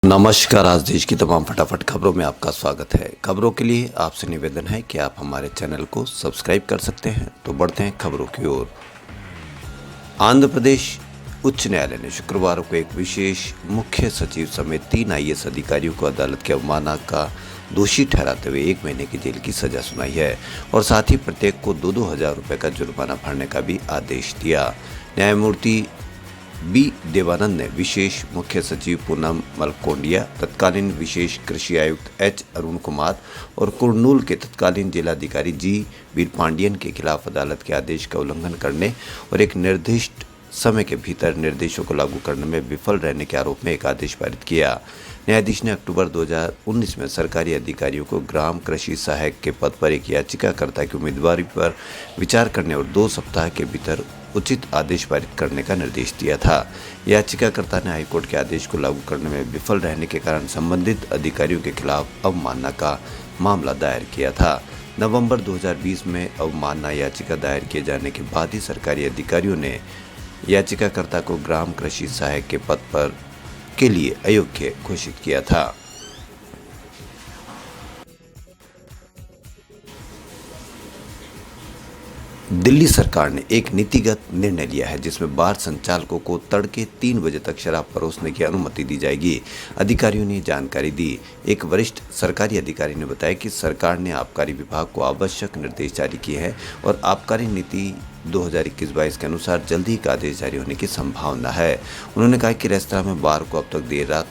नमस्कार। आज देश की तमाम फटाफट खबरों में आपका स्वागत है। खबरों के लिए आपसे निवेदन है कि आप हमारे चैनल को सब्सक्राइब कर सकते हैं। तो बढ़ते हैं खबरों की ओर। आंध्र प्रदेश उच्च न्यायालय ने शुक्रवार को एक विशेष मुख्य सचिव समेत 3 आईएएस अधिकारियों को अदालत की अवमानना का दोषी ठहराते हुए 1 महीने की जेल की सजा सुनाई है और साथ ही प्रत्येक को 2-2 हजार रुपये का जुर्माना भरने का भी आदेश दिया। न्यायमूर्ति बी देवानंद ने विशेष मुख्य सचिव पूनम मलकोंडिया, तत्कालीन विशेष कृषि आयुक्त एच अरुण कुमार और कुर्नूल के तत्कालीन जिलाधिकारी जी वीर पांडियन के खिलाफ अदालत के आदेश का उल्लंघन करने और एक निर्दिष्ट समय के भीतर निर्देशों को लागू करने में विफल रहने के आरोप में एक आदेश पारित किया। न्यायाधीश ने अक्टूबर 2019 में सरकारी अधिकारियों को ग्राम कृषि सहायक के पद पर एक याचिकाकर्ता की उम्मीदवारी पर विचार करने और 2 सप्ताह के भीतर उचित आदेश पारित करने का निर्देश दिया था। याचिकाकर्ता ने हाईकोर्ट के आदेश को लागू करने में विफल रहने के कारण संबंधित अधिकारियों के खिलाफ अवमानना का मामला दायर किया था। नवंबर 2020 में अवमानना याचिका दायर किए जाने के बाद ही सरकारी अधिकारियों ने याचिकाकर्ता को ग्राम कृषि सहायक के पद पर के लिए अयोग्य घोषित किया था। दिल्ली सरकार ने एक नीतिगत निर्णय लिया है जिसमें बार संचालकों को तड़के 3 बजे तक शराब परोसने की अनुमति दी जाएगी। अधिकारियों ने जानकारी दी। एक वरिष्ठ सरकारी अधिकारी ने बताया कि सरकार ने आबकारी विभाग को आवश्यक निर्देश जारी किए हैं और आबकारी नीति 2021-22 के अनुसार जल्दी का आदेश जारी होने की संभावना है। उन्होंने कहा कि रेस्तरां में बार को अब तक देर रात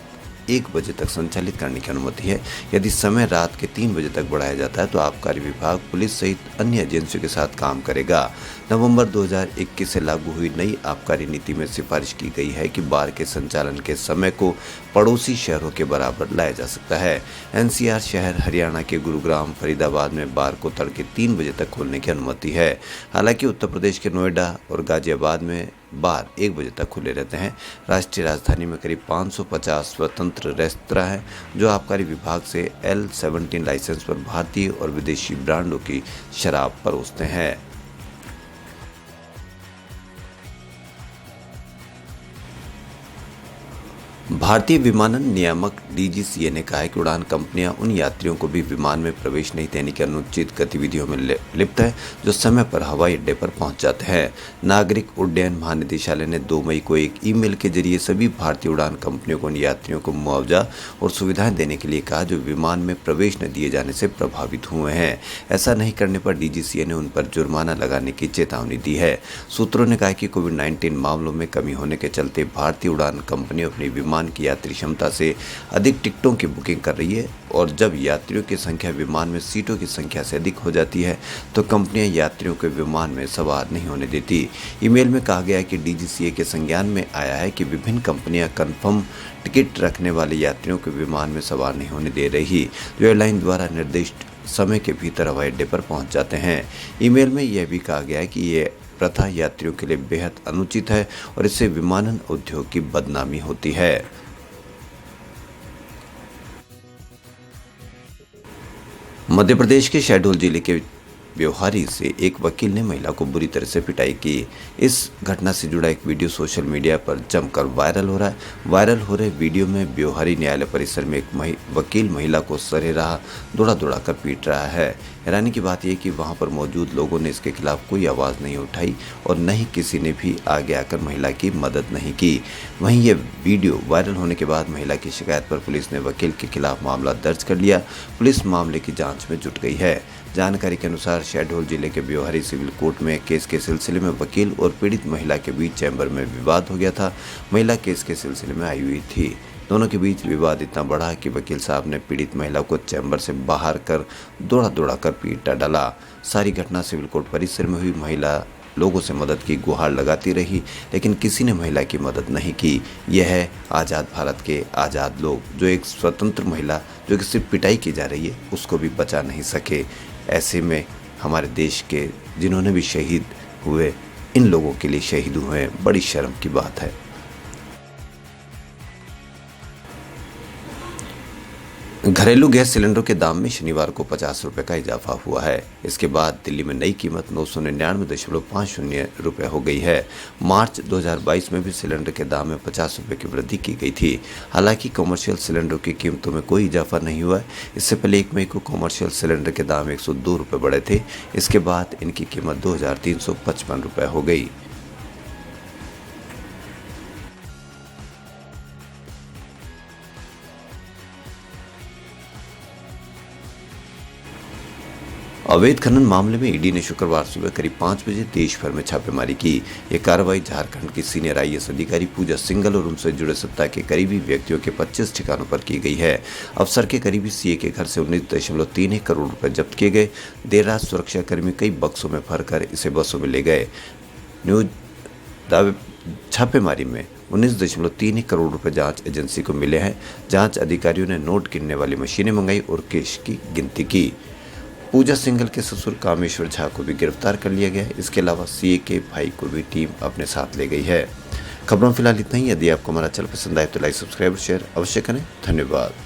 1 बजे तक संचालित करने की अनुमति है। यदि समय रात के 3 बजे तक बढ़ाया जाता है तो आबकारी विभाग पुलिस सहित अन्य एजेंसियों के साथ काम करेगा। नवंबर 2021 से लागू हुई नई आबकारी नीति में सिफारिश की गई है कि बार के संचालन के समय को पड़ोसी शहरों के बराबर लाया जा सकता है। एनसीआर शहर हरियाणा के गुरुग्राम, फरीदाबाद में बार को तड़के 3 बजे तक खोलने की अनुमति है। हालांकि उत्तर प्रदेश के नोएडा और गाजियाबाद में बार 1 बजे तक खुले रहते हैं। राष्ट्रीय राजधानी में करीब 550 स्वतंत्र रेस्तरां हैं जो आबकारी विभाग से L17 लाइसेंस पर भारतीय और विदेशी ब्रांडों की शराब परोसते हैं। भारतीय विमानन नियामक डीजीसीए ने कहा है कि उड़ान कंपनियां उन यात्रियों को भी विमान में प्रवेश नहीं देने की अनुचित गतिविधियों में लिप्त है जो समय पर हवाई अड्डे पर पहुंच जाते हैं। नागरिक उड्डयन महानिदेशालय ने 2 मई को एक ईमेल के जरिए सभी भारतीय उड़ान कंपनियों को उन यात्रियों को मुआवजा और सुविधाएं देने के लिए कहा जो विमान में प्रवेश न दिए जाने से प्रभावित हुए हैं। ऐसा नहीं करने पर डीजीसीए ने उन पर जुर्माना लगाने की चेतावनी दी है। सूत्रों ने कहा कि कोविड-19 मामलों में कमी होने के चलते भारतीय उड़ान कंपनी अपनी विमान की यात्री क्षमता से अधिक टिकटों की बुकिंग कर रही है और जब यात्रियों की संख्या विमान में सीटों की संख्या से अधिक हो जाती है तो कंपनियां यात्रियों को विमान में सवार नहीं होने देती। ईमेल में कहा गया है कि डीजीसीए के संज्ञान में आया है कि विभिन्न कंपनियां कंफर्म टिकट रखने वाले यात्रियों को विमान में सवार नहीं होने दे रही जो एयरलाइन द्वारा निर्दिष्ट समय के भीतर हवाई अड्डे पर पहुंच जाते हैं। ईमेल में यह भी कहा गया है कि ये प्रथा यात्रियों के लिए बेहद अनुचित है और इससे विमानन उद्योग की बदनामी होती है। मध्य प्रदेश के शहडोल जिले के ब्योहारी से एक वकील ने महिला को बुरी तरह से पिटाई की। इस घटना से जुड़ा एक वीडियो सोशल मीडिया पर जमकर वायरल हो रहा है। वायरल हो रहे वीडियो में ब्योहारी न्यायालय परिसर में एक वकील महिला को सरेराह दौड़ा कर पीट रहा है। हैरानी की बात यह कि वहां पर मौजूद लोगों ने इसके खिलाफ कोई आवाज़ नहीं उठाई और न ही किसी ने भी आगे आकर महिला की मदद नहीं की। वहीं यह वीडियो वायरल होने के बाद महिला की शिकायत पर पुलिस ने वकील के खिलाफ मामला दर्ज कर लिया। पुलिस मामले की जाँच में जुट गई है। जानकारी के अनुसार शहडोल जिले के ब्योहारी सिविल कोर्ट में केस के सिलसिले में वकील और पीड़ित महिला के बीच चैम्बर में विवाद हो गया था। महिला केस के सिलसिले में आई हुई थी। दोनों के बीच विवाद इतना बढ़ा कि वकील साहब ने पीड़ित महिला को चैम्बर से बाहर कर दौड़ा कर पीट डाला। सारी घटना सिविल कोर्ट परिसर में हुई। महिला लोगों से मदद की गुहार लगाती रही लेकिन किसी ने महिला की मदद नहीं की। यह है आज़ाद भारत के आज़ाद लोग जो एक स्वतंत्र महिला जो कि सिर्फ पिटाई की जा रही है उसको भी बचा नहीं सके। ऐसे में हमारे देश के जिन्होंने भी शहीद हुए इन लोगों के लिए शहीद हुए हैं, बड़ी शर्म की बात है। घरेलू गैस सिलेंडरों के दाम में शनिवार को 50 रुपये का इजाफा हुआ है। इसके बाद दिल्ली में नई कीमत 999.50 रुपये हो गई है। मार्च 2022 में भी सिलेंडर के दाम में 50 रुपये की वृद्धि की गई थी। हालांकि कमर्शियल सिलेंडरों की कीमतों में कोई इजाफा नहीं हुआ है। इससे पहले 1 मई को कमर्शियल सिलेंडर के दाम 102 रुपये बढ़े थे। इसके बाद इनकी कीमत 2355 रुपये हो गई। अवैध खनन मामले में ईडी ने शुक्रवार सुबह करीब 5 बजे देश भर में छापेमारी की। ये कार्रवाई झारखंड की सीनियर आईएएस अधिकारी पूजा सिंघल और उनसे जुड़े सत्ता के करीबी व्यक्तियों के 25 ठिकानों पर की गई है। अफसर के करीबी सीए के घर से 19.31 करोड़ रुपए जब्त किए गए। देर रात सुरक्षाकर्मी कई बक्सों में भरकर इसे बसों में ले गए। न्यूज दावे छापेमारी में 19.31 करोड़ रुपए जांच एजेंसी को मिले हैं। जांच अधिकारियों ने नोट गिनने वाली मशीनें मंगाई और कैश की गिनती की। पूजा सिंघल के ससुर कामेश्वर झा को भी गिरफ्तार कर लिया गया है। इसके अलावा सीए के भाई को भी टीम अपने साथ ले गई है। खबरों फिलहाल इतना ही। यदि आपको हमारा चैनल पसंद आए तो लाइक, सब्सक्राइब और शेयर अवश्य करें। धन्यवाद।